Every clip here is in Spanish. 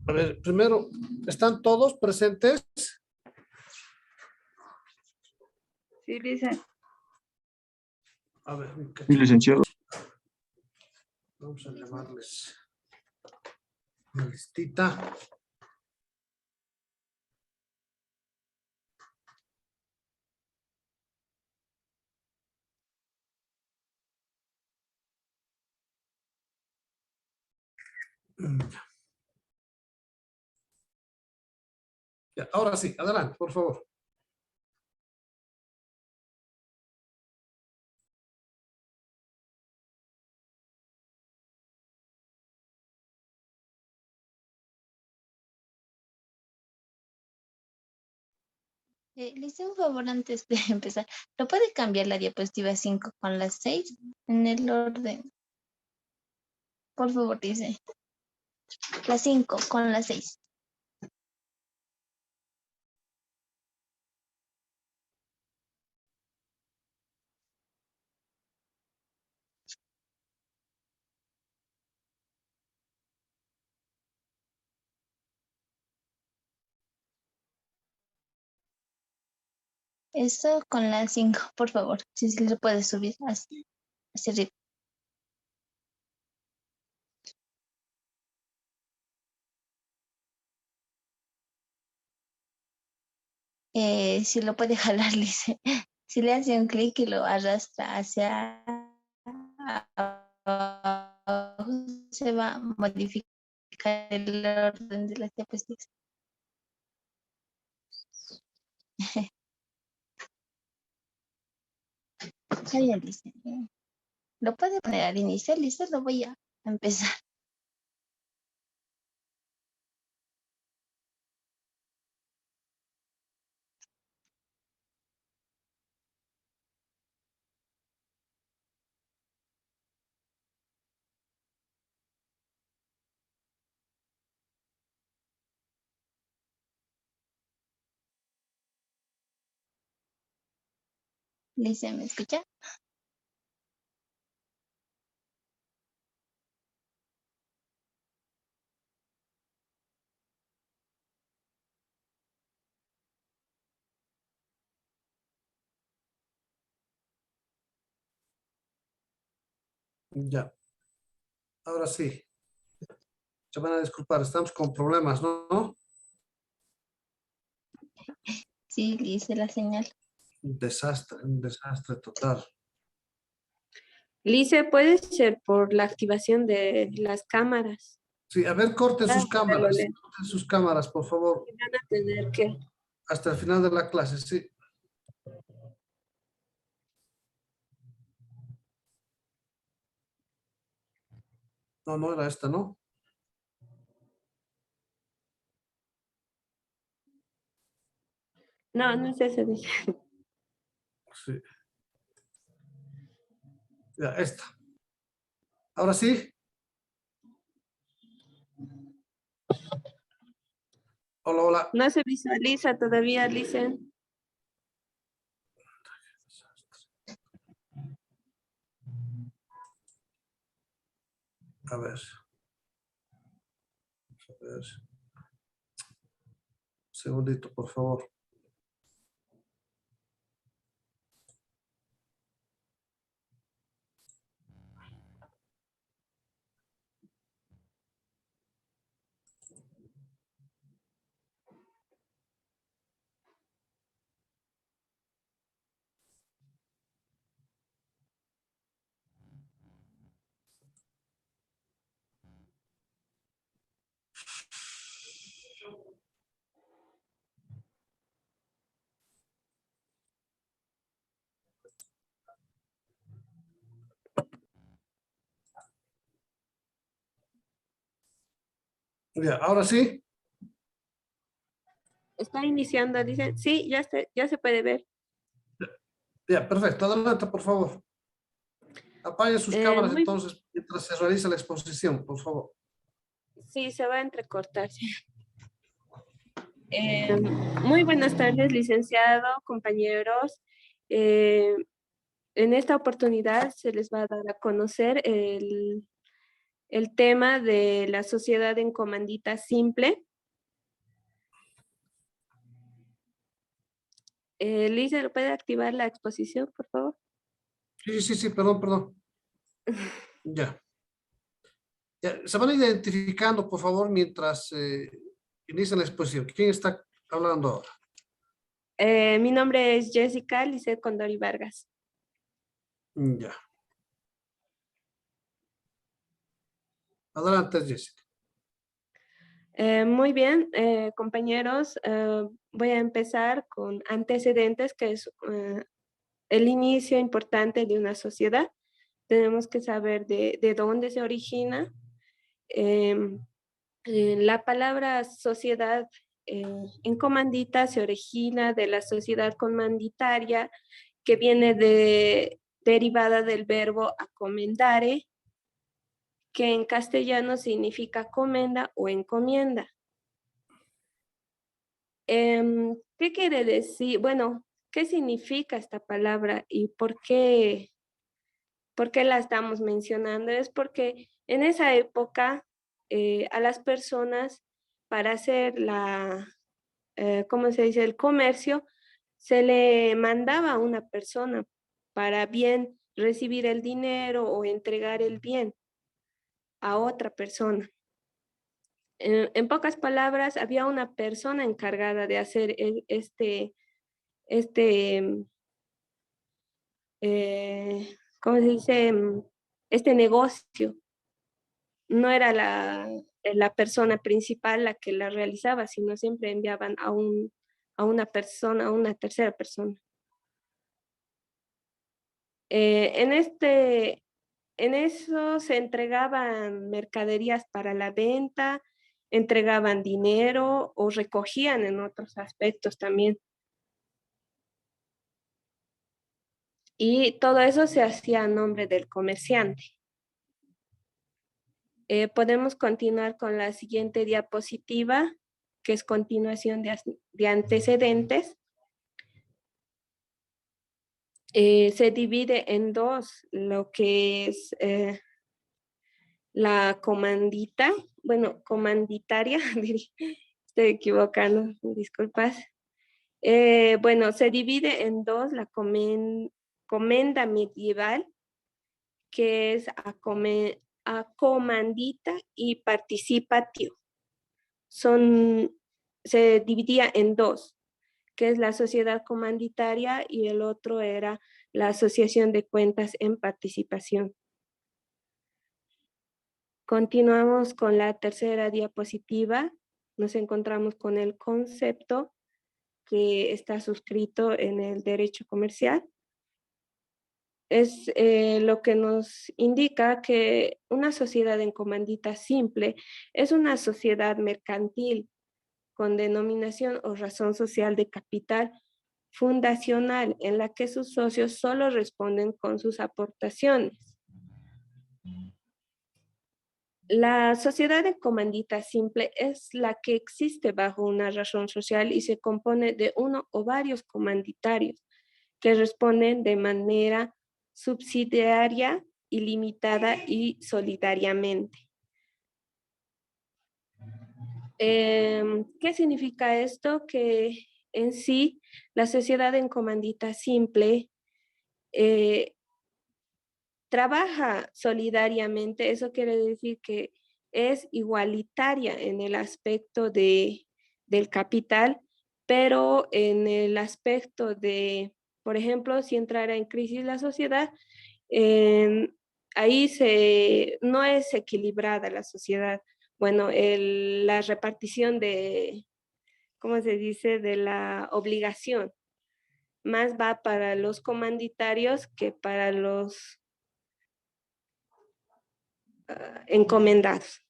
A ver, primero, ¿están todos presentes? Sí, dice. A ver, Sí, licenciado. vamos a llamarles una listita. Ya, ahora sí, adelante, por favor. Le hice un favor antes de empezar. ¿No puede cambiar la diapositiva 5 con la 6 en el orden? Por favor, dice. La 5 con la 6. Eso con la 5, por favor. Si se le puede subir hacia arriba. Si lo puede jalar, dice. Si le hace un clic y lo arrastra hacia abajo, se va a modificar el orden de las diapositivas. Ya dice. Lo puede poner al inicial, listo, lo voy a empezar. Lice, ¿me escucha? Ya. Ahora sí. Se van a disculpar, estamos con problemas, ¿no? Sí, le hice la señal. Un desastre total. Lice, puede ser por la activación de las cámaras. Sí, a ver, corten sus cámaras. Lore. Corten sus cámaras, por favor. Van a tener que... Hasta el final de la clase, sí. No, no era esta, ¿no? No, no es ese, dice. Sí. Ya, esta. Ahora sí. Hola, hola. No se visualiza todavía, Lice. A ver. A ver. Un segundito, por favor. Ya, ahora sí. Está iniciando, dice. Sí, ya se puede ver. Ya, perfecto. Adelante, por favor. Apaguen sus cámaras entonces mientras se realiza la exposición, por favor. Sí, se va a entrecortar. Muy buenas tardes, licenciado, compañeros. En esta oportunidad se les va a dar a conocer el tema de la sociedad en comandita simple. Lisa, ¿lo puede activar la exposición, por favor? Sí, perdón. Ya. Se van identificando, por favor, mientras inicia la exposición. ¿Quién está hablando ahora? Mi nombre es Jessica Lisset Condori Vargas. Ya. Adelante, Jessica. Muy bien, compañeros, voy a empezar con antecedentes, que es el inicio importante de una sociedad. Tenemos que saber de dónde se origina. La palabra sociedad en comandita se origina de la sociedad comanditaria, que viene derivada del verbo acomendare, que en castellano significa comenda o encomienda. ¿Qué quiere decir? Bueno, ¿qué significa esta palabra y por qué la estamos mencionando? Es porque en esa época a las personas, para hacer ¿cómo se dice? El comercio, se le mandaba a una persona para bien recibir el dinero o entregar el bien a otra persona. En pocas palabras, había una persona encargada de hacer ¿cómo se dice? Este negocio. No era la persona principal la que la realizaba, sino siempre enviaban a una persona, a una tercera persona. En eso se entregaban mercaderías para la venta, entregaban dinero o recogían en otros aspectos también. Y todo eso se hacía a nombre del comerciante. Podemos continuar con la siguiente diapositiva, que es continuación de antecedentes. Se divide en dos, lo que es la comandita, bueno, comanditaria, estoy equivocando, disculpas. Bueno, se divide en dos, la comenda medieval, que es acomandita y participatio. Se dividía en dos, que es la sociedad comanditaria y el otro era la asociación de cuentas en participación. Continuamos con la tercera diapositiva. Nos encontramos con el concepto que está suscrito en el derecho comercial. Es lo que nos indica que una sociedad en comandita simple es una sociedad mercantil con denominación o razón social de capital fundacional en la que sus socios solo responden con sus aportaciones. La sociedad de comandita simple es la que existe bajo una razón social y se compone de uno o varios comanditarios que responden de manera subsidiaria, ilimitada y solidariamente. ¿Qué significa esto? Que en sí la sociedad en comandita simple trabaja solidariamente. Eso quiere decir que es igualitaria en el aspecto del capital, pero en el aspecto de, por ejemplo, si entrara en crisis la sociedad, ahí no es equilibrada la sociedad. Bueno, la repartición de, ¿cómo se dice?, de la obligación, más va para los comanditarios que para los encomendados.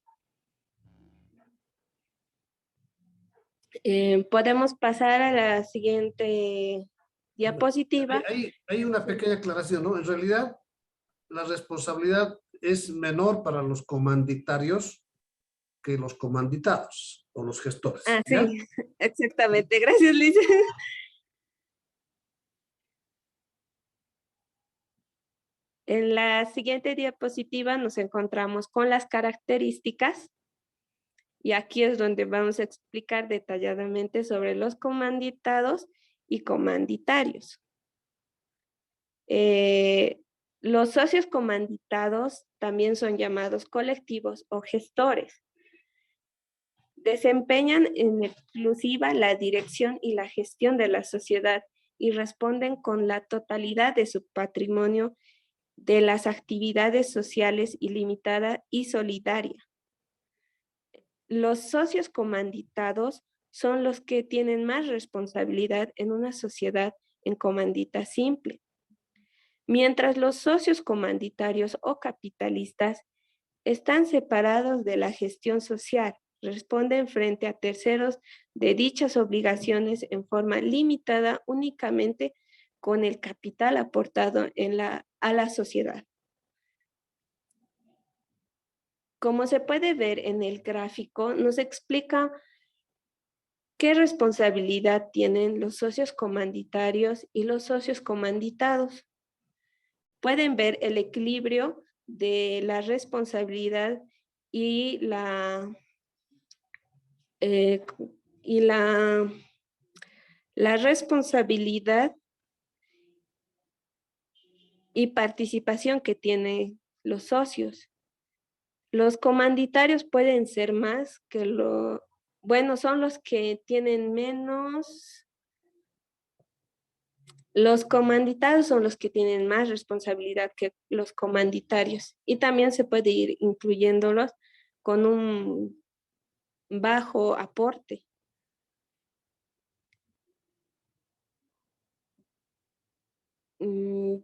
Podemos pasar a la siguiente diapositiva. Hay una pequeña aclaración, ¿no? En realidad, la responsabilidad es menor para los comanditarios que los comanditados o los gestores. Ah, ¿ya? sí, exactamente. Gracias, Liz. En la siguiente diapositiva nos encontramos con las características y aquí es donde vamos a explicar detalladamente sobre los comanditados y comanditarios. Los socios comanditados también son llamados colectivos o gestores. Desempeñan en exclusiva la dirección y la gestión de la sociedad y responden con la totalidad de su patrimonio de las actividades sociales ilimitada y solidaria. Los socios comanditados son los que tienen más responsabilidad en una sociedad en comandita simple. Mientras los socios comanditarios o capitalistas están separados de la gestión social, responden frente a terceros de dichas obligaciones en forma limitada únicamente con el capital aportado a la sociedad. Como se puede ver en el gráfico, nos explica qué responsabilidad tienen los socios comanditarios y los socios comanditados. Pueden ver el equilibrio de la responsabilidad y la responsabilidad y participación que tienen los socios. Los comanditarios pueden ser más que son los que tienen menos. Los comanditados son los que tienen más responsabilidad que los comanditarios y también se puede ir incluyéndolos con un bajo aporte.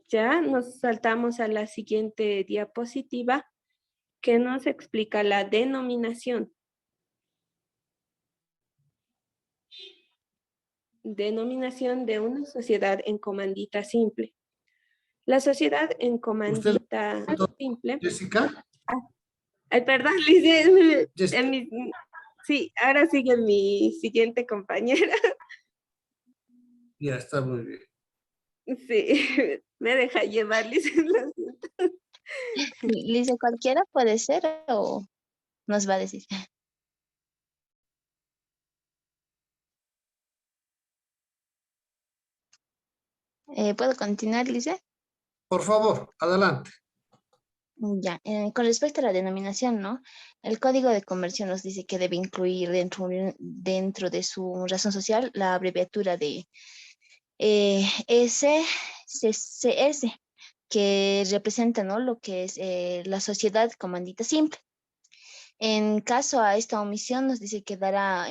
Ya nos saltamos a la siguiente diapositiva que nos explica la denominación. Denominación de una sociedad en comandita simple. La sociedad en comandita simple. Jessica. Ay, perdón, Liz, Jessica. sí, ahora sigue mi siguiente compañera. Ya está muy bien. Sí, me deja llevar, Liz. Lice, cualquiera puede ser o nos va a decir. ¿Puedo continuar, Lice? Por favor, adelante. Ya, con respecto a la denominación, ¿no? El Código de Comercio nos dice que debe incluir dentro de su razón social la abreviatura de SCCS, que representa, ¿no?, lo que es la sociedad comandita simple. En caso a esta omisión nos dice que dará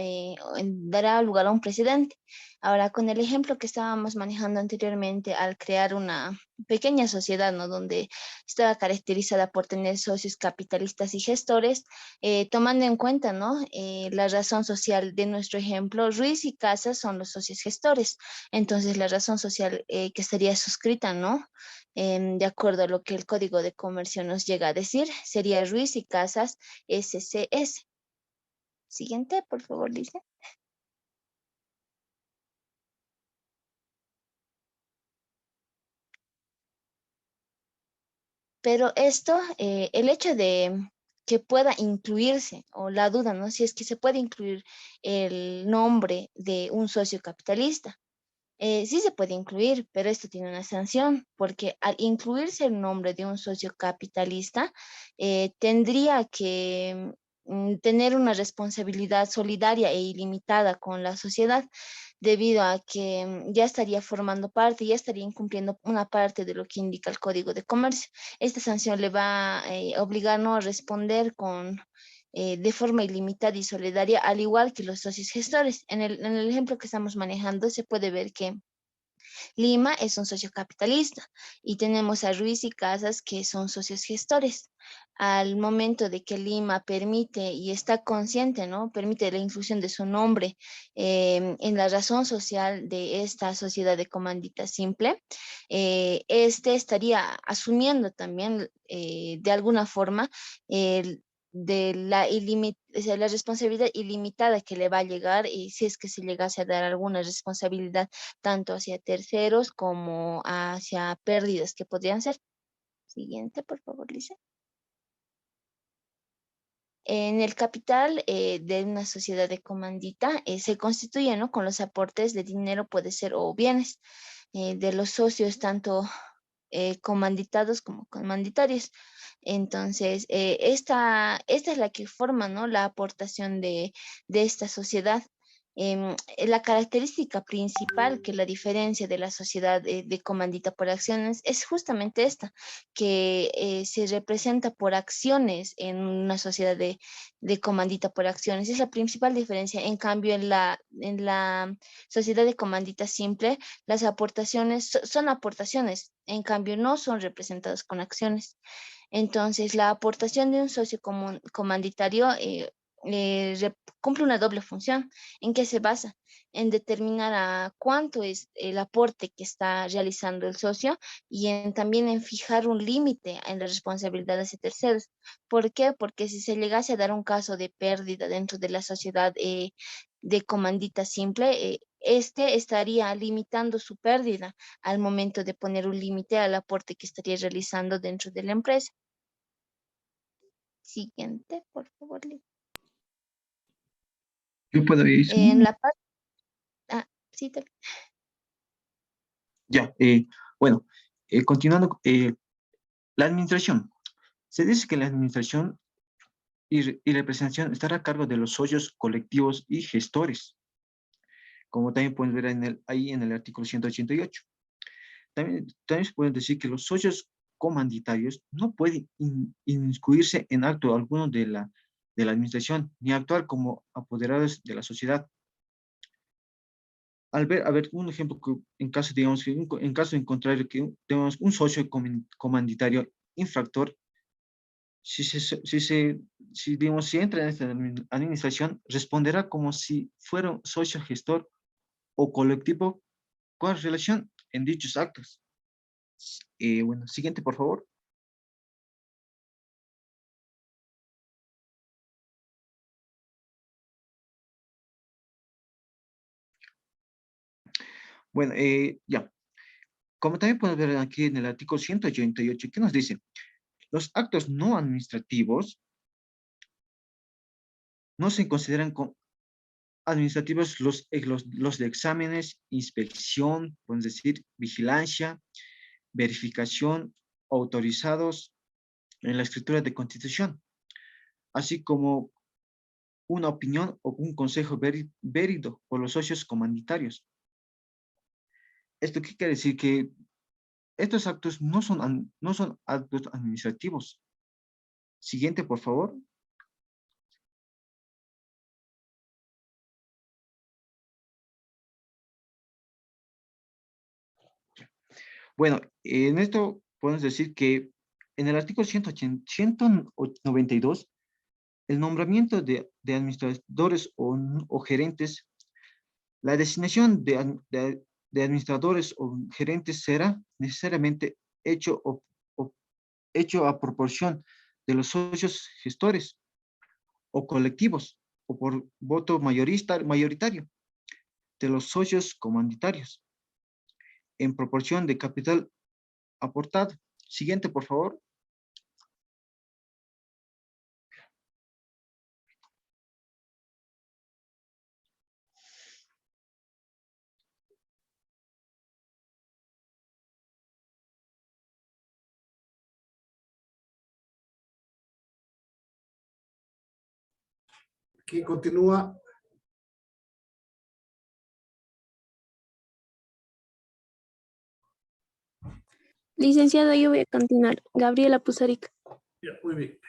lugar a un precedente. Ahora, con el ejemplo que estábamos manejando anteriormente, al crear una pequeña sociedad, ¿no?, donde estaba caracterizada por tener socios capitalistas y gestores, tomando en cuenta, ¿no?, la razón social de nuestro ejemplo, Ruiz y Casas son los socios gestores. Entonces, la razón social que estaría suscrita, ¿no?, de acuerdo a lo que el Código de Comercio nos llega a decir, sería Ruiz y Casas SCS. Siguiente, por favor, Lice. Pero esto, el hecho de que pueda incluirse, o la duda, ¿no?, si es que se puede incluir el nombre de un socio capitalista. Sí se puede incluir, pero esto tiene una sanción, porque al incluirse el nombre de un socio capitalista, tendría que tener una responsabilidad solidaria e ilimitada con la sociedad, debido a que ya estaría formando parte, ya estaría incumpliendo una parte de lo que indica el Código de Comercio. Esta sanción le va a obligar, ¿no?, a responder de forma ilimitada y solidaria, al igual que los socios gestores. En el ejemplo que estamos manejando se puede ver que Lima es un socio capitalista y tenemos a Ruiz y Casas, que son socios gestores. Al momento de que Lima permite y está consciente, ¿no?, permite la inclusión de su nombre en la razón social de esta sociedad de comandita simple, este estaría asumiendo también de alguna forma la responsabilidad ilimitada que le va a llegar, y si es que se llegase a dar alguna responsabilidad tanto hacia terceros como hacia pérdidas que podrían ser. Siguiente, por favor, Lisa. En el capital de una sociedad de comandita se constituye, ¿no?, con los aportes de dinero, puede ser, o bienes de los socios, tanto comanditados como comanditarios. Entonces, esta es la que forma, ¿no?, la aportación de esta sociedad. La característica principal que la diferencia de la sociedad de comandita por acciones es justamente esta, que se representa por acciones en una sociedad de comandita por acciones. Es la principal diferencia. En cambio, en la sociedad de comandita simple, las aportaciones son aportaciones, en cambio no son representadas con acciones. Entonces, la aportación de un socio comanditario cumple una doble función. ¿En qué se basa? En determinar a cuánto es el aporte que está realizando el socio y también en fijar un límite en las responsabilidades de terceros. ¿Por qué? Porque si se llegase a dar un caso de pérdida dentro de la sociedad de comandita simple, este estaría limitando su pérdida al momento de poner un límite al aporte que estaría realizando dentro de la empresa. Siguiente, por favor. Yo puedo ir. En la parte... sí, Ya, bueno, continuando, la administración. Se dice que la administración y representación estará a cargo de los socios colectivos y gestores, como también pueden ver ahí en el artículo 188. También se puede decir que los socios comanditarios no pueden inmiscuirse en acto alguno de la administración, ni actuar como apoderados de la sociedad. A ver, un ejemplo, que en caso, digamos, que en caso en contrario, que tenemos un socio comanditario infractor, digamos, si entra en esta administración, responderá como si fuera un socio gestor o colectivo con relación en dichos actos. Bueno, siguiente, por favor. Bueno, ya. Como también podemos ver aquí en el artículo 188, ¿qué nos dice? Los actos no administrativos no se consideran administrativos los de exámenes, inspección, podemos decir, vigilancia, verificación, autorizados en la escritura de constitución, así como una opinión o un consejo válido por los socios comanditarios. ¿Esto qué quiere decir? Que estos actos no son actos administrativos. Siguiente, por favor. Bueno, en esto podemos decir que en el artículo 192, el nombramiento de administradores o gerentes, la designación de administradores o gerentes será necesariamente hecho a proporción de los socios gestores o colectivos o por voto mayoritario de los socios comanditarios en proporción de capital aportado. Siguiente, por favor. ¿Quién continúa? Licenciado, yo voy a continuar. Gabriela Pusarica. Ya, muy bien.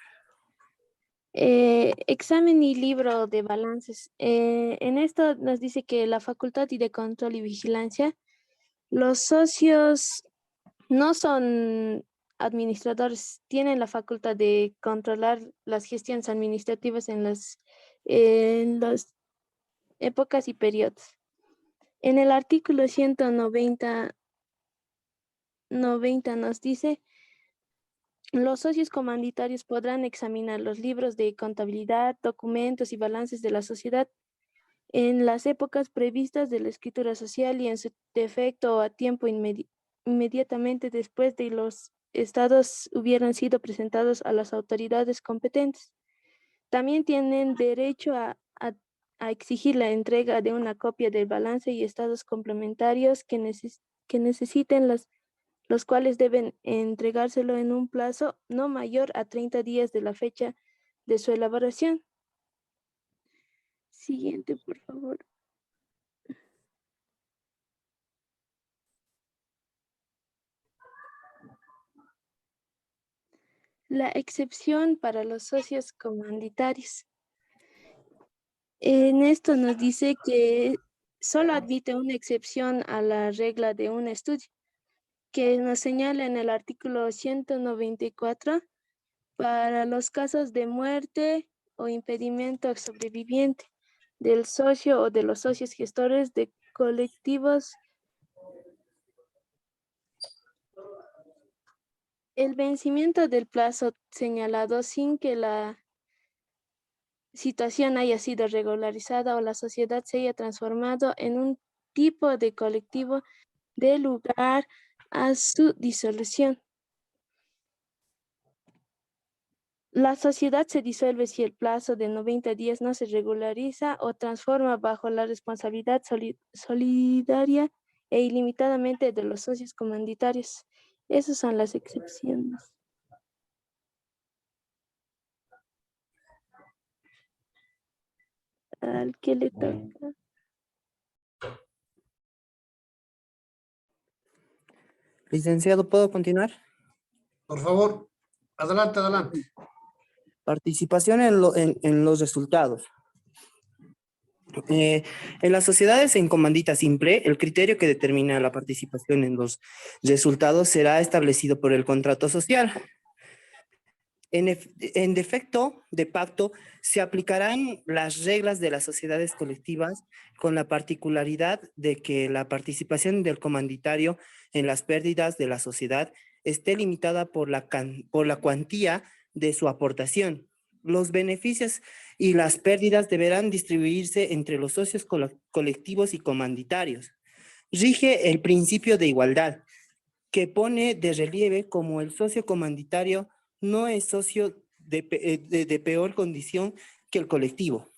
Examen y libro de balances. En esto nos dice que la facultad y de control y vigilancia, los socios no son administradores, tienen la facultad de controlar las gestiones administrativas en las épocas y periodos. En el artículo 190 nos dice: los socios comanditarios podrán examinar los libros de contabilidad, documentos y balances de la sociedad en las épocas previstas de la escritura social y en su defecto a tiempo inmediatamente después de los estados hubieran sido presentados a las autoridades competentes. También tienen derecho a exigir la entrega de una copia del balance y estados complementarios que necesiten, los cuales deben entregárselo en un plazo no mayor a 30 días de la fecha de su elaboración. Siguiente, por favor. La excepción para los socios comandatarios. En esto nos dice que solo admite una excepción a la regla de un estudio, que nos señala en el artículo 194 para los casos de muerte o impedimento sobreviviente del socio o de los socios gestores de colectivos. El vencimiento del plazo señalado sin que la situación haya sido regularizada o la sociedad se haya transformado en un tipo de colectivo de lugar a su disolución. La sociedad se disuelve si el plazo de 90 días no se regulariza o transforma bajo la responsabilidad solidaria e ilimitadamente de los socios comandatarios. Esas son las excepciones. ¿Al que le toca? Licenciado, ¿puedo continuar? Por favor, adelante, adelante. Participación en los resultados. En las sociedades en comandita simple, el criterio que determina la participación en los resultados será establecido por el contrato social. En defecto de pacto, se aplicarán las reglas de las sociedades colectivas con la particularidad de que la participación del comanditario en las pérdidas de la sociedad esté limitada por la cuantía de su aportación. Los beneficios y las pérdidas deberán distribuirse entre los socios colectivos y comanditarios. Rige el principio de igualdad, que pone de relieve como el socio comanditario no es socio de peor condición que el colectivo.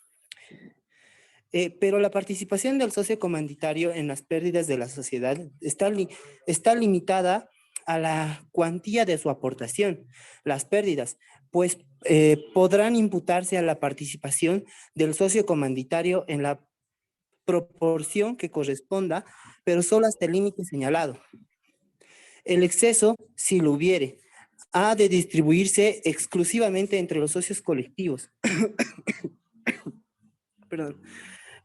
Pero la participación del socio comanditario en las pérdidas de la sociedad está limitada a la cuantía de su aportación. Las pérdidas, pues, podrán imputarse a la participación del socio comanditario en la proporción que corresponda, pero solo hasta el límite señalado. El exceso, si lo hubiere, ha de distribuirse exclusivamente entre los socios colectivos. Perdón.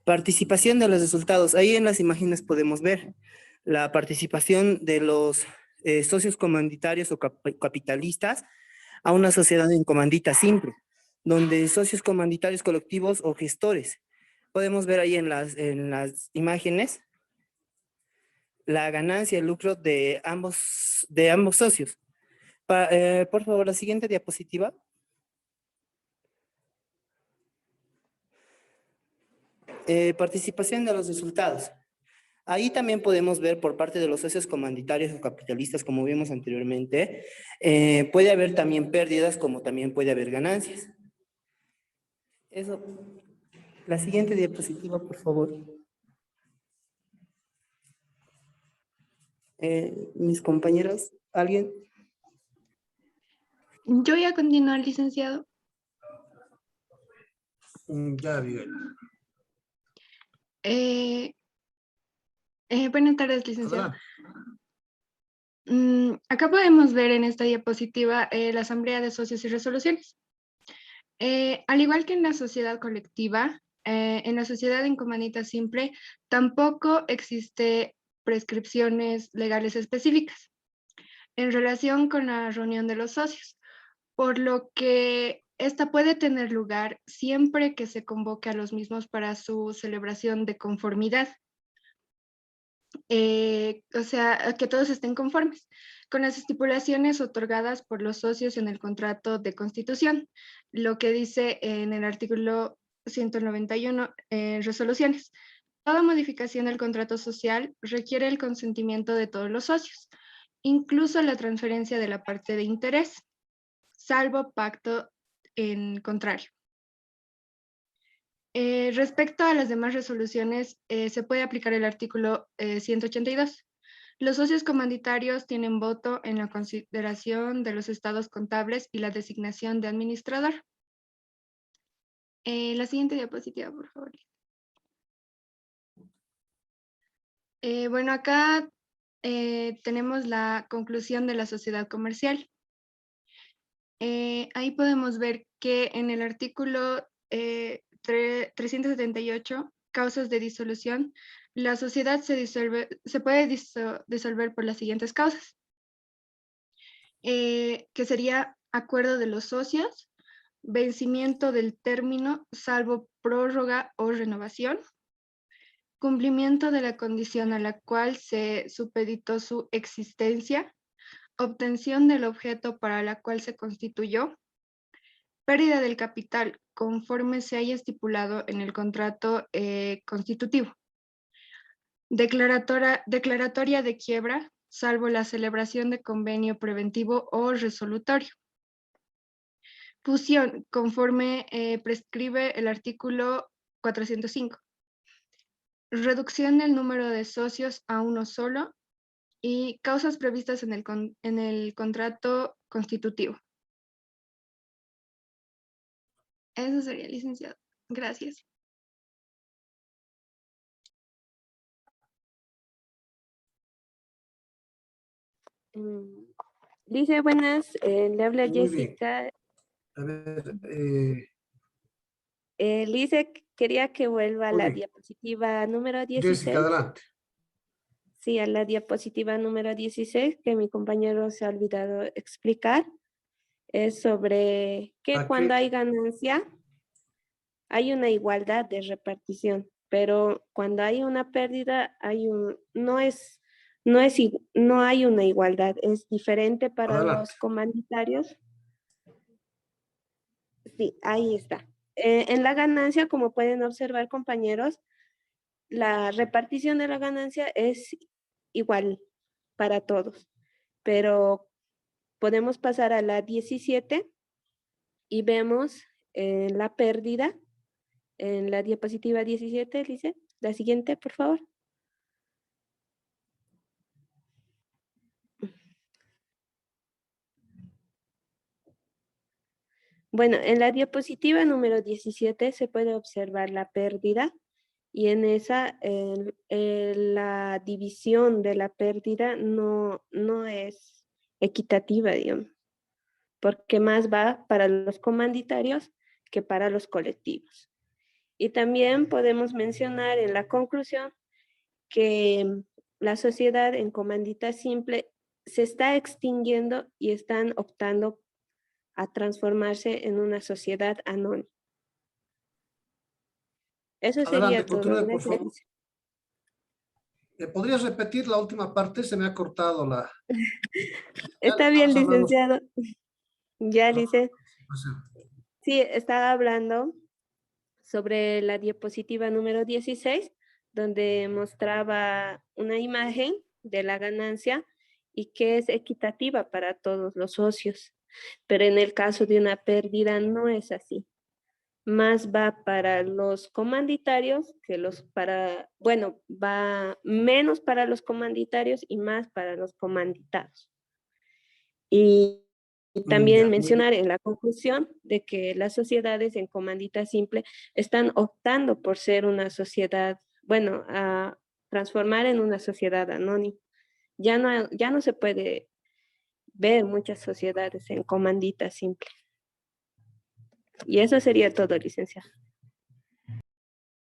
Participación de los resultados. Ahí en las imágenes podemos ver la participación de los socios comanditarios o capitalistas a una sociedad en comandita simple, donde socios comanditarios colectivos o gestores. Podemos ver ahí en las imágenes la ganancia, el lucro de ambos socios. Por favor, la siguiente diapositiva. Participación de los resultados. Ahí también podemos ver por parte de los socios comanditarios o capitalistas, como vimos anteriormente, puede haber también pérdidas como también puede haber ganancias. Eso. La siguiente diapositiva, por favor. Mis compañeros, ¿alguien? Yo voy a continuar, licenciado. Ya, Miguel. Buenas tardes, licenciado. Adelante. Acá podemos ver en esta diapositiva la asamblea de socios y resoluciones. Al igual que en la sociedad colectiva, en la sociedad en comandita simple tampoco existe prescripciones legales específicas en relación con la reunión de los socios, por lo que esta puede tener lugar siempre que se convoque a los mismos para su celebración de conformidad. O sea, que todos estén conformes con las estipulaciones otorgadas por los socios en el contrato de constitución, lo que dice en el artículo 191 en resoluciones. Toda modificación del contrato social requiere el consentimiento de todos los socios incluso la transferencia de la parte de interés, salvo pacto en contrario. Respecto a las demás resoluciones, se puede aplicar el artículo 182. Los socios comanditarios tienen voto en la consideración de los estados contables y la designación de administrador. La siguiente diapositiva, por favor. Bueno, acá tenemos la conclusión de la sociedad comercial. Ahí podemos ver que en el artículo 378, causas de disolución, la sociedad se puede disolver por las siguientes causas, que sería acuerdo de los socios, vencimiento del término, salvo prórroga o renovación, cumplimiento de la condición a la cual se supeditó su existencia, obtención del objeto para la cual se constituyó, pérdida del capital conforme se haya estipulado en el contrato constitutivo, declaratoria de quiebra, salvo la celebración de convenio preventivo o resolutorio. Fusión, conforme prescribe el artículo 405. Reducción del número de socios a uno solo y causas previstas en el contrato constitutivo. Eso sería, licenciado. Gracias. Lice, buenas. Le habla Muy bien. Jessica. A ver, Lice, quería que vuelva a muy la bien. diapositiva número 16. Jessica, adelante. Sí, a la diapositiva número 16, que mi compañero se ha olvidado explicar. Es sobre que Aquí. cuando hay ganancia, hay una igualdad de repartición, pero cuando hay una pérdida, no hay una igualdad, es diferente para Adelante. los comanditarios. Sí, ahí está. En la ganancia, como pueden observar, compañeros, la repartición de la ganancia es igual para todos, pero podemos pasar a la 17 y vemos la pérdida en la diapositiva 17, dice. La siguiente, por favor. Bueno, en la diapositiva número 17 se puede observar la pérdida y en esa la división de la pérdida no es equitativa, digamos, porque más va para los comanditarios que para los colectivos. Y también podemos mencionar en la conclusión que la sociedad en comandita simple se está extinguiendo y están optando a transformarse en una sociedad anónima. Eso sería Adelante, todo. continúe, por Gracias. favor. ¿Podrías repetir la última parte? Se me ha cortado la... Está bien, Estamos hablando licenciado. Ya, sobre lice. la participación. Sí, estaba hablando sobre la diapositiva número 16, donde mostraba una imagen de la ganancia y que es equitativa para todos los socios. Pero en el caso de una pérdida no es así. Más va para los comanditarios que va menos para los comanditarios y más para los comanditados. Y también Ya, muy bien. mencionar en la conclusión de que las sociedades en comandita simple están optando por ser una sociedad, a transformar en una sociedad anónima. Ya no se puede ver muchas sociedades en comandita simple. Y eso sería todo, licenciado.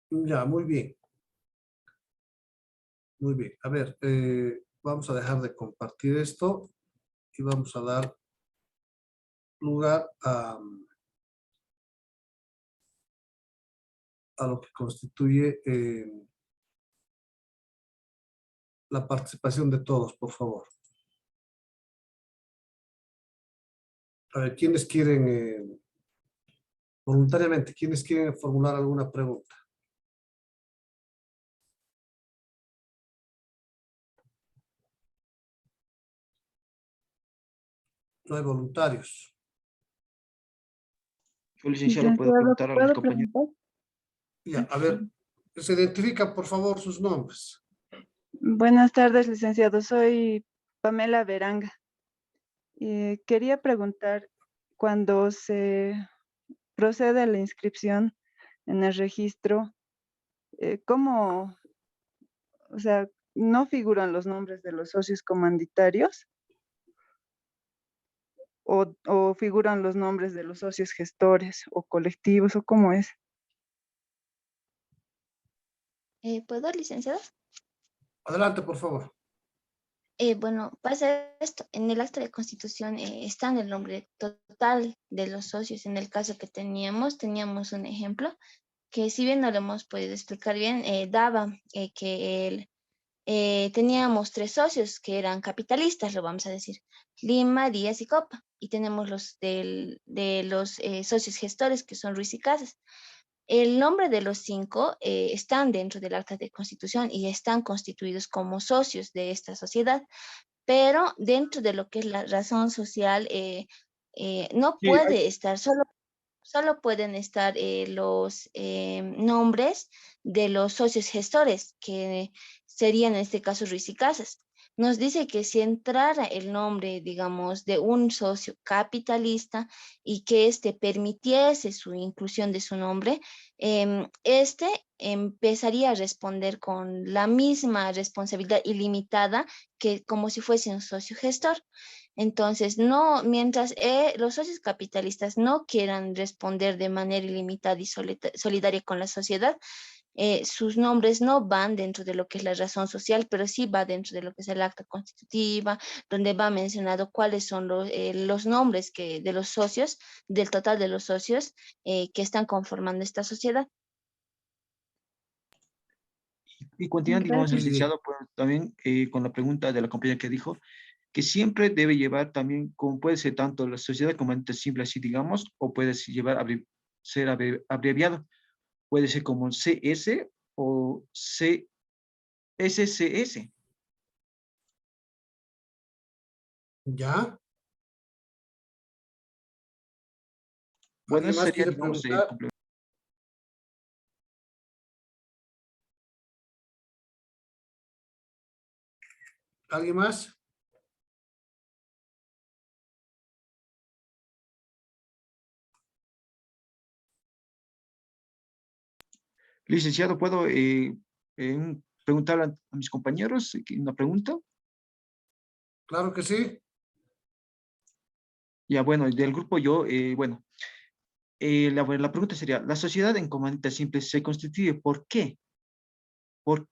Ya, muy bien. Muy bien. A ver, vamos a dejar de compartir esto y vamos a dar lugar a lo que constituye la participación de todos, por favor. A ver, ¿quiénes quieren, voluntariamente, quiénes quieren formular alguna pregunta? No hay voluntarios. Yo, licenciado, puedo Licenciado, preguntar a los ¿puedo compañeros. preguntar? Ya, a ver, se identifican por favor sus nombres. Buenas tardes, licenciado. Soy Pamela Veranga. Quería preguntar, cuando se procede a la inscripción en el registro, ¿cómo, o sea, no figuran los nombres de los socios comanditarios o figuran los nombres de los socios gestores o colectivos o cómo es? ¿Puedo, licenciada? Adelante, por favor. Bueno, pasa esto. En el acta de constitución está el nombre total de los socios. En el caso que teníamos un ejemplo que, si bien no lo hemos podido explicar bien, daba que teníamos 3 socios que eran capitalistas, lo vamos a decir, Lima, Díaz y Copa. Y tenemos de los socios gestores, que son Ruiz y Casas. El nombre de los 5 están dentro del acta de constitución y están constituidos como socios de esta sociedad, pero dentro de lo que es la razón social, no Sí, puede estar, solo pueden estar los nombres de los socios gestores, que serían en este caso Ruiz y Casas. Nos dice que si entrara el nombre, digamos, de un socio capitalista y que éste permitiese su inclusión de su nombre, este empezaría a responder con la misma responsabilidad ilimitada que como si fuese un socio gestor. Entonces, no, mientras los socios capitalistas no quieran responder de manera ilimitada y solidaria con la sociedad, sus nombres no van dentro de lo que es la razón social, pero sí va dentro de lo que es el acta constitutiva, donde va mencionado cuáles son los nombres de los socios, del total de los socios que están conformando esta sociedad. Y continuando, digamos, Gracias. licenciado, pues, también con la pregunta de la compañera que dijo que siempre debe llevar también, como puede ser tanto la sociedad como ente simple, así digamos, o puede llevar, ser abreviado. Puede ser como CS o CSCS. ¿Ya? Bueno, ¿Alguien eso más sería, quiere digamos, preguntar? ¿Alguien más? licenciado, ¿puedo preguntar a mis compañeros una pregunta? Claro que sí. Ya, bueno, del grupo yo, bueno, la pregunta sería, ¿la sociedad en comandita simple se constituye por qué? ¿Por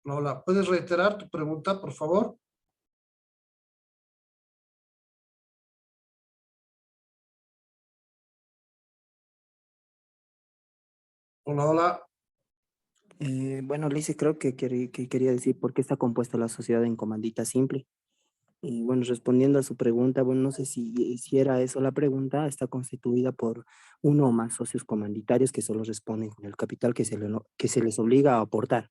Lola, ¿puedes reiterar tu pregunta, por favor? Hola, hola. Bueno, Lice, creo que quería decir por qué está compuesta la sociedad en comandita simple. Y bueno, respondiendo a su pregunta, bueno, no sé si era eso la pregunta, está constituida por uno o más socios comanditarios que solo responden con el capital que se les obliga a aportar.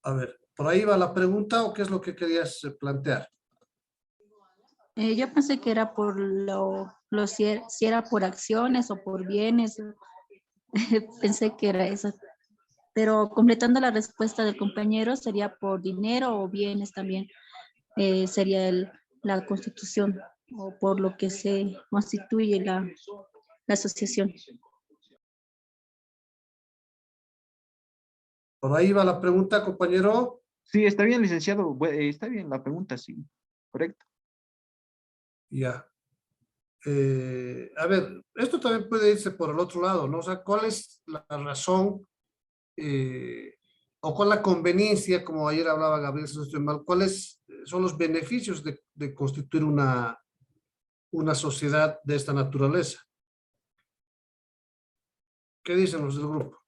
A ver, ¿por ahí va la pregunta o qué es lo que querías plantear? Yo pensé que era por si era por acciones o por bienes. Pensé que era eso. Pero completando la respuesta del compañero, sería por dinero o bienes también. Sería la constitución o por lo que se constituye la asociación. ¿Por ahí va la pregunta, compañero? Sí, está bien, licenciado. Está bien la pregunta, sí. Correcto. Ya. A ver, esto también puede irse por el otro lado, ¿no? O sea, ¿cuál es la razón o cuál la conveniencia, como ayer hablaba Gabriel, si no estoy mal, cuáles son los beneficios de constituir una sociedad de esta naturaleza? ¿Qué dicen los del grupo?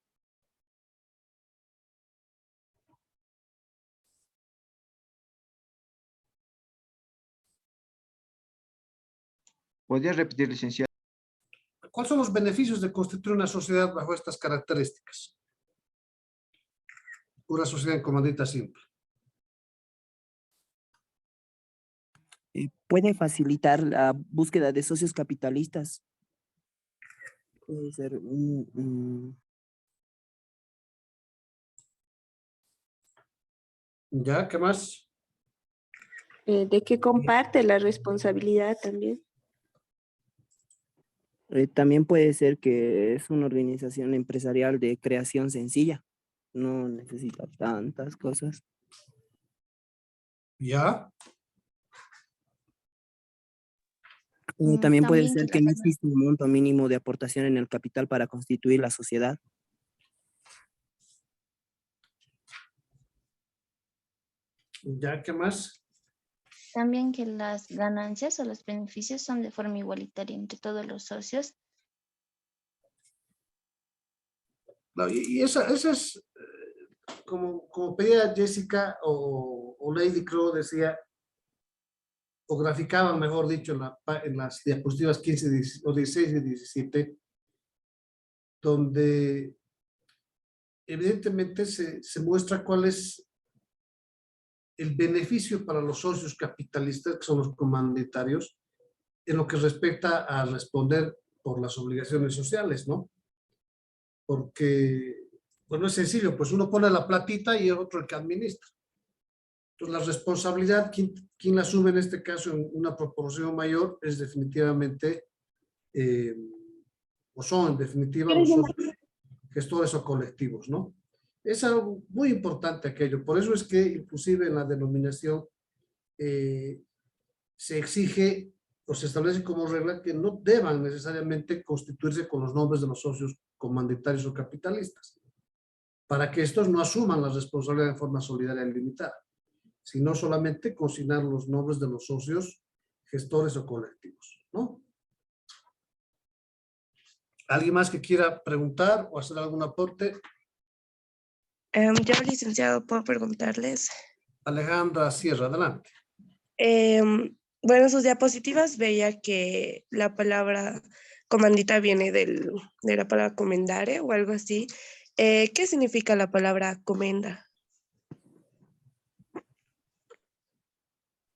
¿Podría repetir, licenciado? ¿Cuáles son los beneficios de constituir una sociedad bajo estas características? Una sociedad en comandita simple. Puede facilitar la búsqueda de socios capitalistas. Puede ser ¿Ya? ¿Qué más? De que comparte la responsabilidad también. También puede ser que es una organización empresarial de creación sencilla. No necesita tantas cosas. ¿Ya? También puede También ser que no existe un monto mínimo de aportación en el capital para constituir la sociedad. ¿Ya? ¿Qué más? También que las ganancias o los beneficios son de forma igualitaria entre todos los socios. No, y esa es, como pedía Jessica o Lady Crow decía, o graficaban, mejor dicho, en las diapositivas 15 o 16 y 17, donde evidentemente se muestra cuál es el beneficio para los socios capitalistas, que son los comandatarios, en lo que respecta a responder por las obligaciones sociales, ¿no? Porque, bueno, es sencillo, pues uno pone la platita y el otro el que administra. Entonces, la responsabilidad, quien la asume en este caso en una proporción mayor, es definitivamente, o son en definitiva los socios gestores o colectivos, ¿no? Es algo muy importante aquello. Por eso es que inclusive en la denominación se exige o se establece como regla que no deban necesariamente constituirse con los nombres de los socios comandatarios o capitalistas, para que estos no asuman la responsabilidad de forma solidaria y limitada, sino solamente consignar los nombres de los socios gestores o colectivos, ¿no? ¿Alguien más que quiera preguntar o hacer algún aporte? Yo, licenciado, puedo preguntarles. Alejandra Sierra, adelante. Bueno, en sus diapositivas veía que la palabra comandita viene de la palabra comendare o algo así. ¿Qué significa la palabra comenda?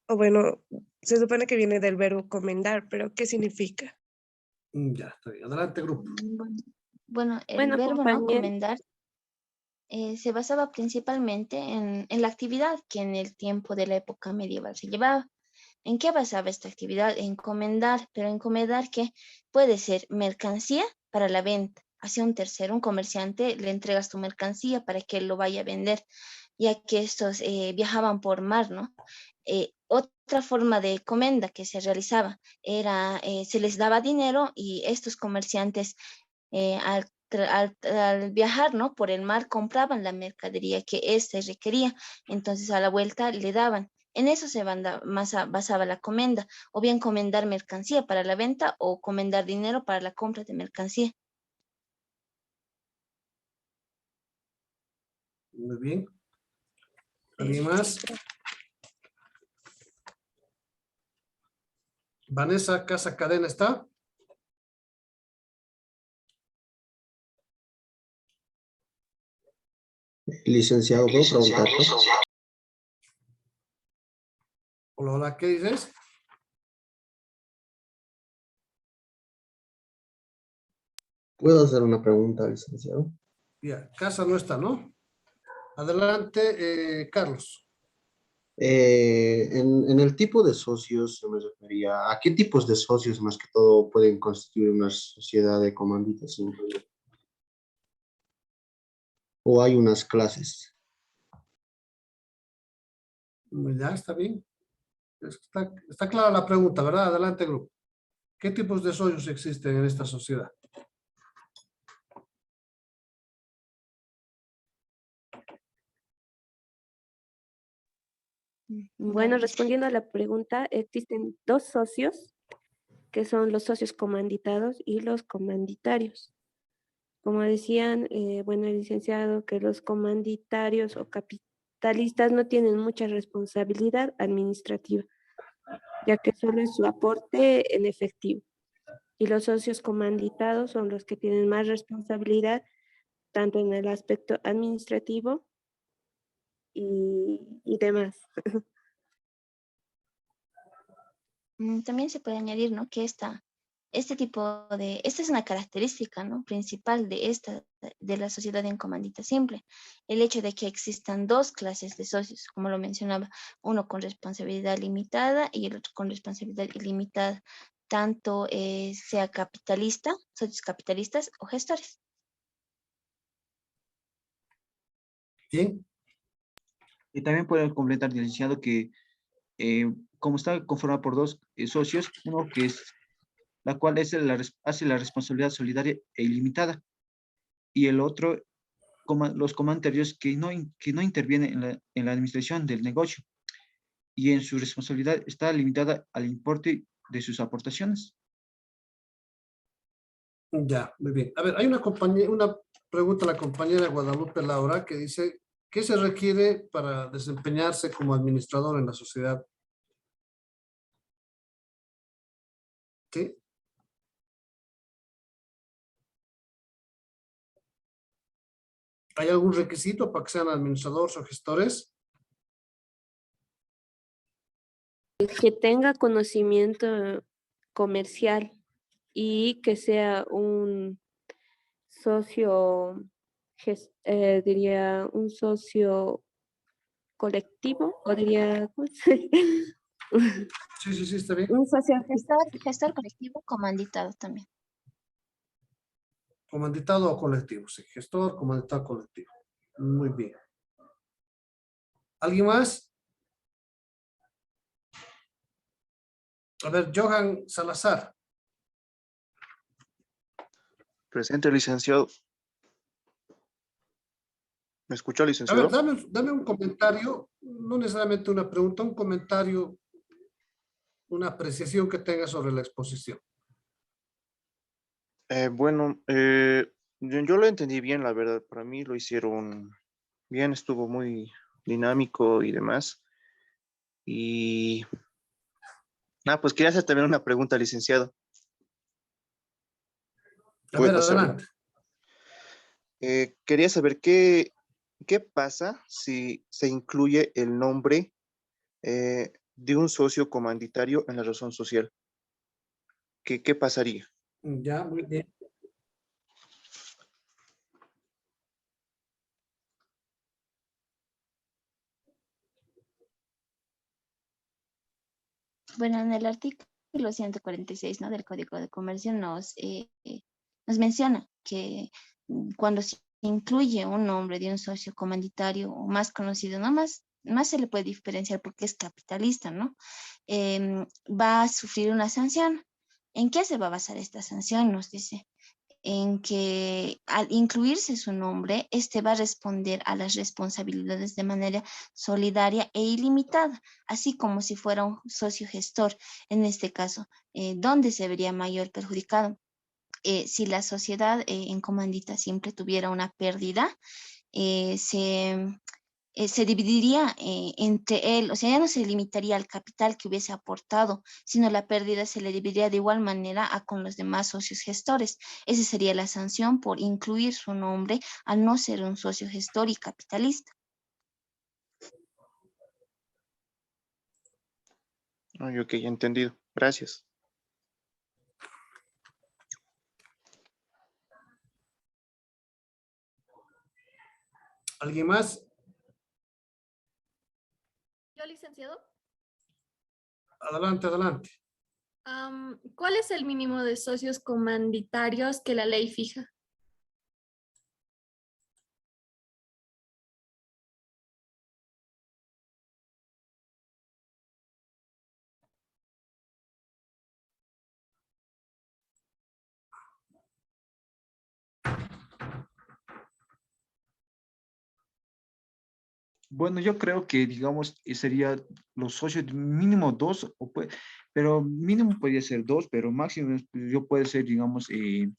O bueno, se supone que viene del verbo comendar, pero ¿qué significa? Ya, está bien. Adelante, grupo. Bueno, el Bueno, verbo, ¿no? compañero. Comendar se basaba principalmente en la actividad que en el tiempo de la época medieval se llevaba. ¿En qué basaba esta actividad? Encomendar, pero encomendar que puede ser mercancía para la venta. Hacia un tercero, un comerciante, le entregas tu mercancía para que él lo vaya a vender, ya que estos viajaban por mar, ¿no? Otra forma de comenda que se realizaba era, se les daba dinero y estos comerciantes al viajar, ¿no? Por el mar compraban la mercadería que éste requería, entonces a la vuelta le daban. En eso se basaba la comenda, o bien comendar mercancía para la venta o comendar dinero para la compra de mercancía. Muy bien. ¿Alguien más? Vanessa Casa Cadena, ¿está? Licenciado, ¿puedo preguntar? Hola, hola, ¿qué dices? ¿Puedo hacer una pregunta, licenciado? Ya, Casa no está, ¿no? Adelante, Carlos. En el tipo de socios, yo me refería a qué tipos de socios más que todo pueden constituir una sociedad de comandita simple. ¿O hay unas clases? Ya, está bien. Está clara la pregunta, ¿verdad? Adelante, grupo. ¿Qué tipos de socios existen en esta sociedad? Bueno, respondiendo a la pregunta, existen dos socios, que son los socios comanditados y los comanditarios. Como decían, bueno, el licenciado, que los comanditarios o capitalistas no tienen mucha responsabilidad administrativa, ya que solo es su aporte en efectivo. Y los socios comanditados son los que tienen más responsabilidad, tanto en el aspecto administrativo y demás. También se puede añadir, ¿no? Que esta es una característica, ¿no? Principal de la sociedad en comandita simple. El hecho de que existan dos clases de socios, como lo mencionaba, uno con responsabilidad limitada y el otro con responsabilidad ilimitada, tanto sea capitalista, socios capitalistas o gestores. Bien, Y también puedo completar, licenciado, que como está conformado por dos socios, uno que es la cual hace la responsabilidad solidaria e ilimitada, y el otro, los comandatarios que no intervienen en la administración del negocio, y en su responsabilidad está limitada al importe de sus aportaciones. ya, muy bien. A ver, hay una pregunta a la compañera Guadalupe Laura que dice, ¿qué se requiere para desempeñarse como administrador en la sociedad? ¿Sí? ¿Hay algún requisito para que sean administradores o gestores? Que tenga conocimiento comercial y que sea un socio, diría, un socio colectivo, o diría, ¿cómo se dice? Sí, está bien. Un socio Gestor colectivo comanditado también. Comanditado o colectivo, sí. Gestor, comanditado, colectivo. Muy bien. ¿Alguien más? A ver, Johan Salazar. Presente, licenciado. ¿Me escucha, A licenciado? ver, dame un comentario, no necesariamente una pregunta, un comentario, una apreciación que tengas sobre la exposición. Bueno, yo lo entendí bien, la verdad. Para mí lo hicieron bien, estuvo muy dinámico y demás. Y pues quería hacer también una pregunta, licenciado. A ver, ¿Puedo hacerlo? adelante. Quería saber qué pasa si se incluye el nombre de un socio comanditario en la razón social. ¿Qué pasaría? Ya, muy bien. Bueno, en el artículo 146, ¿no? del Código de Comercio nos menciona que cuando se incluye un nombre de un socio comanditario o más conocido, ¿no? Más se le puede diferenciar porque es capitalista, ¿no? Va a sufrir una sanción. ¿En qué se va a basar esta sanción? Nos dice en que al incluirse su nombre, este va a responder a las responsabilidades de manera solidaria e ilimitada, así como si fuera un socio gestor. En este caso, ¿dónde se vería mayor perjudicado? Si la sociedad en comandita siempre tuviera una pérdida, se dividiría entre él, o sea, ya no se limitaría al capital que hubiese aportado, sino la pérdida se le dividiría de igual manera con los demás socios gestores. Esa sería la sanción por incluir su nombre al no ser un socio gestor y capitalista. Ok, entendido. Gracias. ¿Alguien más? Yo, licenciado. Adelante, adelante. ¿Cuál es el mínimo de socios comanditarios que la ley fija? Bueno, yo creo que, digamos, sería los socios mínimo dos, pero mínimo podría ser dos, pero máximo yo puede ser, digamos, de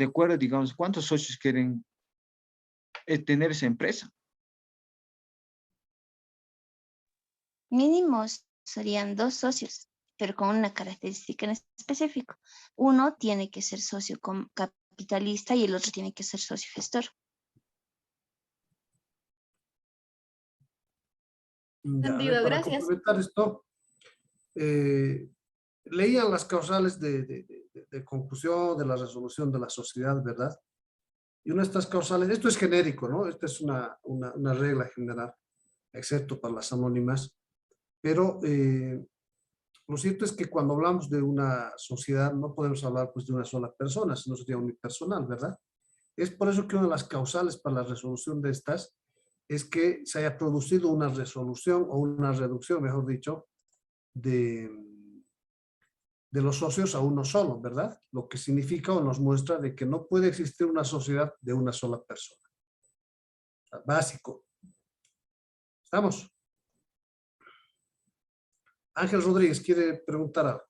acuerdo, digamos, cuántos socios quieren tener esa empresa. Mínimos serían 2 socios pero con una característica en específico. Uno tiene que ser socio capitalista y el otro tiene que ser socio gestor. Ya, a ver, Entendido, para gracias. complementar esto, leían las causales de conclusión de la resolución de la sociedad, ¿verdad? Y una de estas causales, esto es genérico, ¿no? Esta es una regla general, excepto para las anónimas, pero lo cierto es que cuando hablamos de una sociedad no podemos hablar pues de una sola persona, sino sería unipersonal, ¿verdad? Es por eso que una de las causales para la resolución de estas es que se haya producido una resolución o una reducción, mejor dicho, de los socios a uno solo, ¿verdad? Lo que significa o nos muestra de que no puede existir una sociedad de una sola persona. O sea, básico. ¿Estamos? Ángel Rodríguez quiere preguntar algo.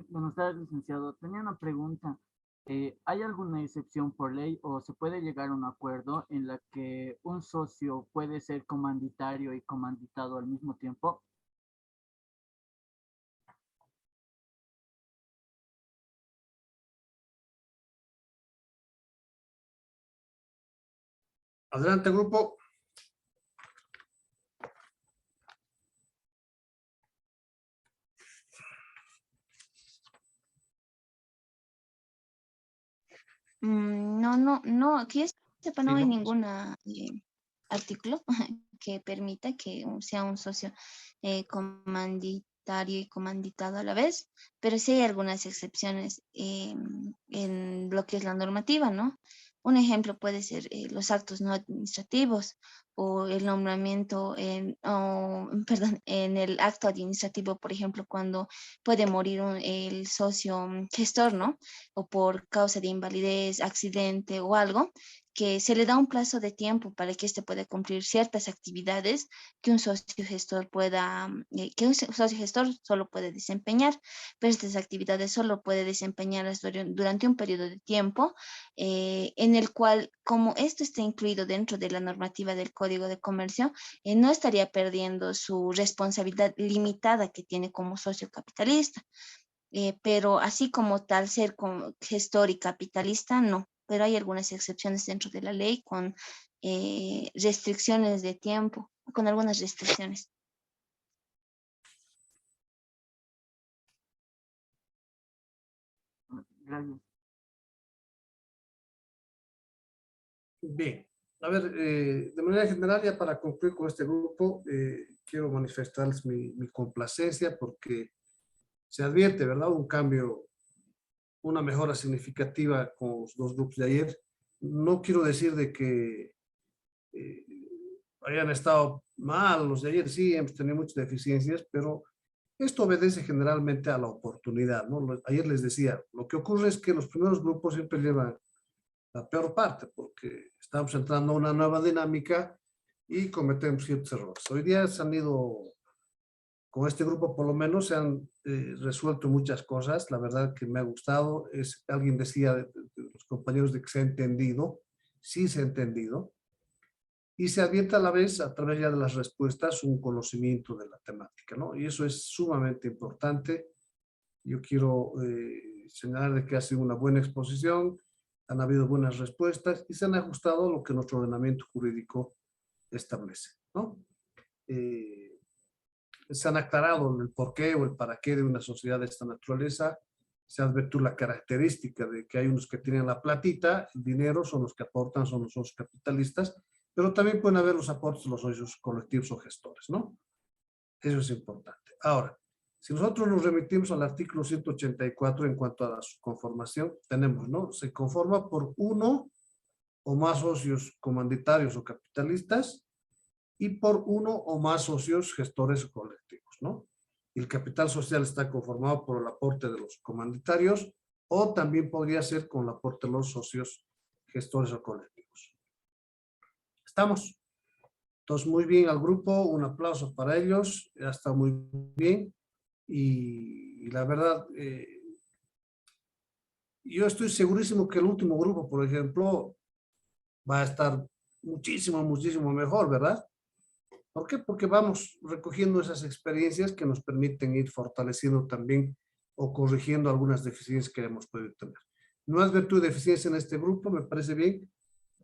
Buenas tardes, licenciado. Tenía una pregunta. ¿Hay alguna excepción por ley o se puede llegar a un acuerdo en la que un socio puede ser comanditario y comanditado al mismo tiempo? Adelante, grupo. No, aquí sepa, no Sí, hay no. ningún artículo que permita que sea un socio comanditario y comanditado a la vez, pero sí hay algunas excepciones en lo que es la normativa, ¿no? Un ejemplo puede ser los actos no administrativos o el nombramiento perdón, en el acto administrativo, por ejemplo, cuando puede morir el socio gestor, ¿no? O por causa de invalidez, accidente o algo, que se le da un plazo de tiempo para que éste pueda cumplir ciertas actividades que un socio gestor solo puede desempeñar, pero estas actividades solo puede desempeñarlas durante un periodo de tiempo en el cual, como esto está incluido dentro de la normativa del Código de Comercio, no estaría perdiendo su responsabilidad limitada que tiene como socio capitalista. Pero así como tal ser como gestor y capitalista, no. Pero hay algunas excepciones dentro de la ley con restricciones de tiempo, con algunas restricciones. Gracias. Bien. A ver, de manera general, ya para concluir con este grupo, quiero manifestarles mi complacencia porque se advierte, ¿verdad? Un cambio, una mejora significativa con los dos grupos de ayer. No quiero decir de que hayan estado mal los de ayer, sí, hemos tenido muchas deficiencias, pero esto obedece generalmente a la oportunidad, ¿no? Ayer les decía, lo que ocurre es que los primeros grupos siempre llevan la peor parte, porque estamos entrando a una nueva dinámica y cometemos ciertos errores. Hoy día se han ido, con este grupo por lo menos, se han resuelto muchas cosas, la verdad que me ha gustado, alguien decía de los compañeros de que se ha entendido, sí se ha entendido, y se advierte a la vez, a través ya de las respuestas, un conocimiento de la temática, ¿no? Y eso es sumamente importante. Yo quiero señalar de que ha sido una buena exposición, han habido buenas respuestas y se han ajustado a lo que nuestro ordenamiento jurídico establece, ¿no? Se han aclarado el porqué o el para qué de una sociedad de esta naturaleza, se ha advertido la característica de que hay unos que tienen la platita, el dinero, son los que aportan, son los socios capitalistas, pero también pueden haber los aportes de los socios colectivos o gestores, ¿no? Eso es importante. Ahora, si nosotros nos remitimos al artículo 184 en cuanto a su conformación, tenemos, ¿no? Se conforma por uno o más socios comanditarios o capitalistas y por uno o más socios gestores o colectivos, ¿no? El capital social está conformado por el aporte de los comanditarios o también podría ser con el aporte de los socios gestores o colectivos. ¿Estamos? Entonces, muy bien al grupo, un aplauso para ellos, ya está muy bien. Y la verdad, yo estoy segurísimo que el último grupo, por ejemplo, va a estar muchísimo, muchísimo mejor, ¿verdad? ¿Por qué? Porque vamos recogiendo esas experiencias que nos permiten ir fortaleciendo también o corrigiendo algunas deficiencias que hemos podido tener. No has virtud de deficiencia en este grupo, me parece bien.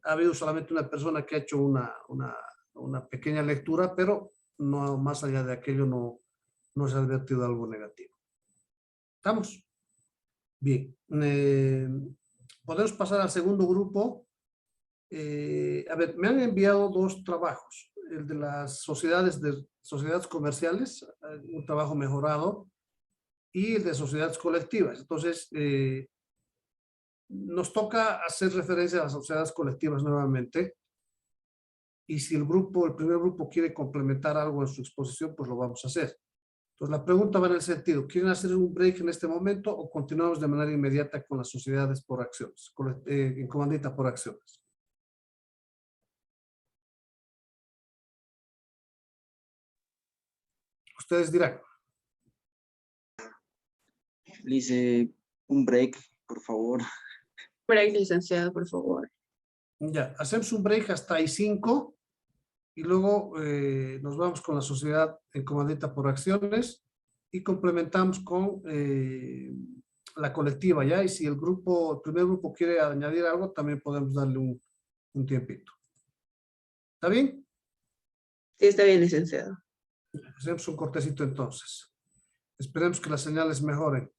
Ha habido solamente una persona que ha hecho una pequeña lectura, pero no, más allá de aquello no se ha advertido algo negativo. ¿Estamos? Bien. Podemos pasar al segundo grupo. A ver, me han enviado 2 trabajos. El de las sociedades comerciales, un trabajo mejorado, y el de sociedades colectivas. Entonces, nos toca hacer referencia a las sociedades colectivas nuevamente. Y si el primer grupo quiere complementar algo en su exposición, pues lo vamos a hacer. Entonces, la pregunta va en el sentido, ¿quieren hacer un break en este momento o continuamos de manera inmediata con las sociedades por acciones, en comandita por acciones? Ustedes dirán. Dice un break, por favor. Break, licenciado, por favor. Ya, hacemos un break hasta I5 y luego nos vamos con la sociedad en comandita por acciones y complementamos con la colectiva, ¿ya? Y si el primer grupo quiere añadir algo, también podemos darle un tiempito. ¿Está bien? Sí, está bien, licenciado. Hacemos un cortecito entonces. Esperemos que las señales mejoren.